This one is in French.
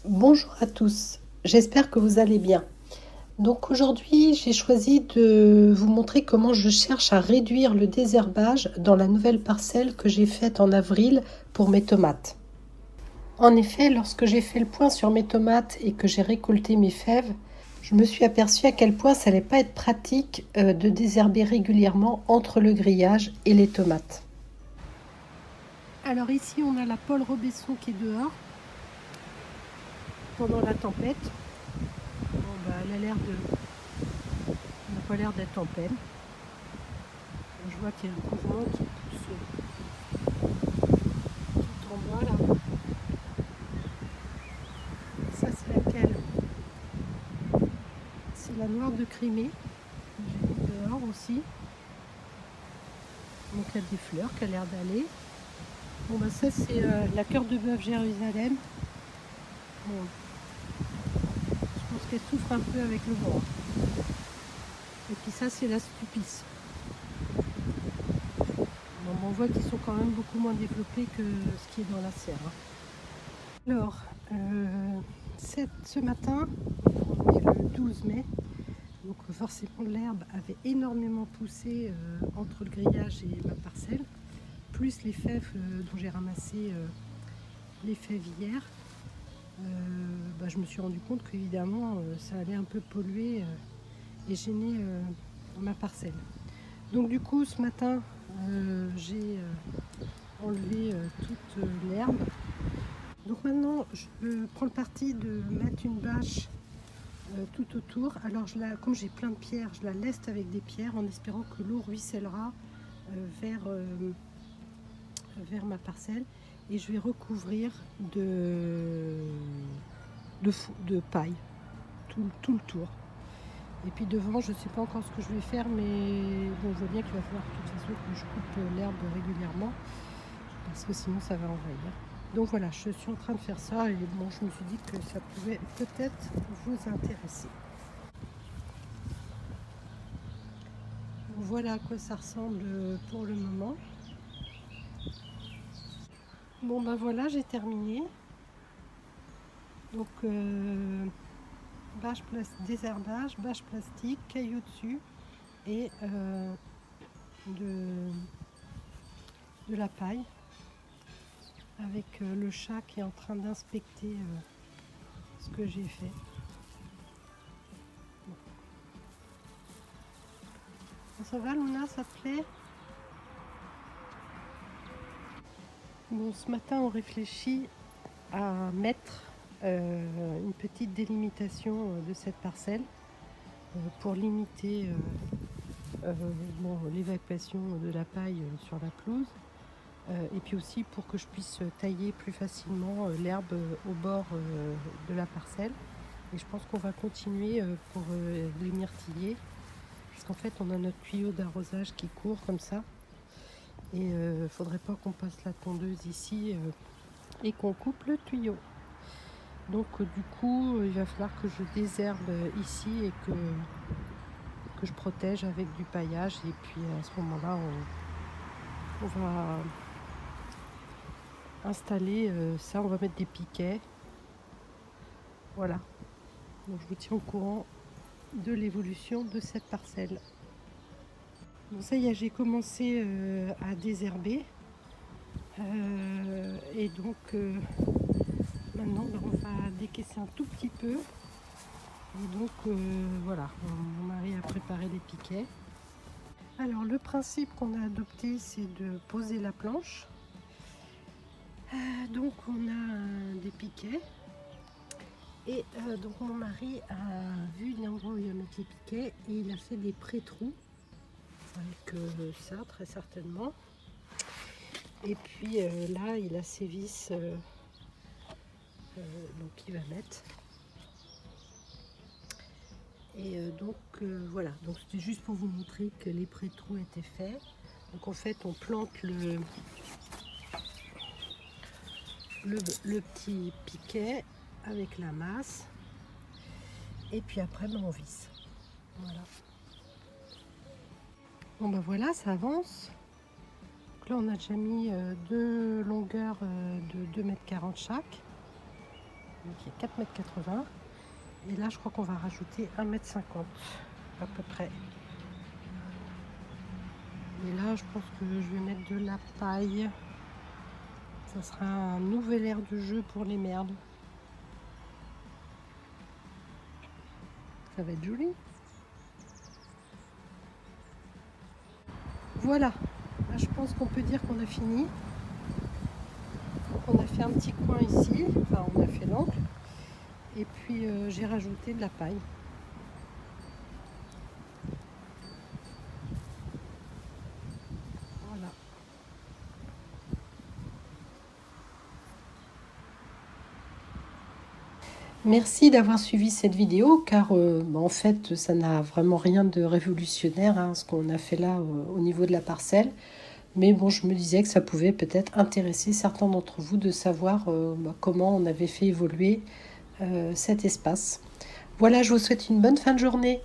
Bonjour à tous, j'espère que vous allez bien. Donc aujourd'hui, j'ai choisi de vous montrer comment je cherche à réduire le désherbage dans la nouvelle parcelle que j'ai faite en avril pour mes tomates. En effet, lorsque j'ai fait le point sur mes tomates et que j'ai récolté mes fèves, je me suis aperçue à quel point ça n'allait pas être pratique de désherber régulièrement entre le grillage et les tomates. Alors ici, on a la Paul Robesson qui est dehors pendant la tempête. Elle n'a pas l'air d'être en peine. Je vois qu'il y a un courant qui pousse tout en bas là. Ça c'est laquelle? C'est la noire de Crimée. J'ai mis dehors aussi. Donc il y a des fleurs qui a l'air d'aller. Bon bah ça c'est la cœur de bœuf Jérusalem. Bon, je pense qu'elle souffre un peu avec le vent. Et puis ça c'est la Stupice. Bon, on voit qu'ils sont quand même beaucoup moins développés que ce qui est dans la serre. Alors, ce matin, on est le 12 mai, donc forcément l'herbe avait énormément poussé entre le grillage et ma parcelle, plus les fèves dont j'ai ramassé les fèves hier. Je me suis rendu compte qu'évidemment ça allait un peu polluer et gêner ma parcelle. Donc du coup ce matin j'ai enlevé toute l'herbe. Donc maintenant je prends le parti de mettre une bâche tout autour. Alors comme j'ai plein de pierres, je la laisse avec des pierres en espérant que l'eau ruissellera vers ma parcelle, et je vais recouvrir de paille tout le tour. Et puis devant, je ne sais pas encore ce que je vais faire, mais bon, je vois bien qu'il va falloir de toute façon que je coupe l'herbe régulièrement parce que sinon ça va envahir. Donc voilà, je suis en train de faire ça et bon, je me suis dit que ça pouvait peut-être vous intéresser. Voilà à quoi ça ressemble pour le moment. Bon ben voilà, j'ai terminé. Donc désherbage, bâche plastique, cailloux dessus et de la paille, avec le chat qui est en train d'inspecter ce que j'ai fait. Bon. Ça va Luna, ça te plaît? Bon, ce matin on réfléchit à mettre une petite délimitation de cette parcelle pour limiter l'évacuation de la paille sur la pelouse. Et puis aussi pour que je puisse tailler plus facilement l'herbe au bord de la parcelle. Et je pense qu'on va continuer pour les myrtiller, parce qu'en fait on a notre tuyau d'arrosage qui court comme ça, et il ne faudrait pas qu'on passe la tondeuse ici et qu'on coupe le tuyau. Donc du coup il va falloir que je désherbe ici et que je protège avec du paillage, et puis à ce moment là on va installer ça, on va mettre des piquets. Voilà, donc je vous tiens au courant de l'évolution de cette parcelle. Bon, ça y est, j'ai commencé à désherber et donc maintenant on va décaisser un tout petit peu, et donc voilà, mon mari a préparé les piquets. Alors le principe qu'on a adopté, c'est de poser la planche. Donc on a des piquets, et donc mon mari a vu l'endroit où il va mettre les piquets et il a fait des pré-trous avec ça très certainement. Et puis là il a ses vis donc il va mettre. Et donc voilà, donc c'était juste pour vous montrer que les pré-trous étaient faits. Donc en fait on plante le petit piquet avec la masse, et puis après on visse. Voilà. Bon ben voilà, ça avance. Donc là on a déjà mis deux longueurs de 2,40 m chaque. donc il y a 4,80 m. Et là, je crois qu'on va rajouter 1,50 m à peu près. Et là, je pense que je vais mettre de la paille. Ça sera un nouvel air de jeu pour les merles. Ça va être joli. Voilà. Là, je pense qu'on peut dire qu'on a fini. On a fait un petit coin ici. Enfin, on a fait l'angle. Et puis, j'ai rajouté de la paille. Voilà. Merci d'avoir suivi cette vidéo car en fait ça n'a vraiment rien de révolutionnaire hein, ce qu'on a fait là au niveau de la parcelle. Mais bon, je me disais que ça pouvait peut-être intéresser certains d'entre vous de savoir comment on avait fait évoluer cet espace. Voilà, je vous souhaite une bonne fin de journée.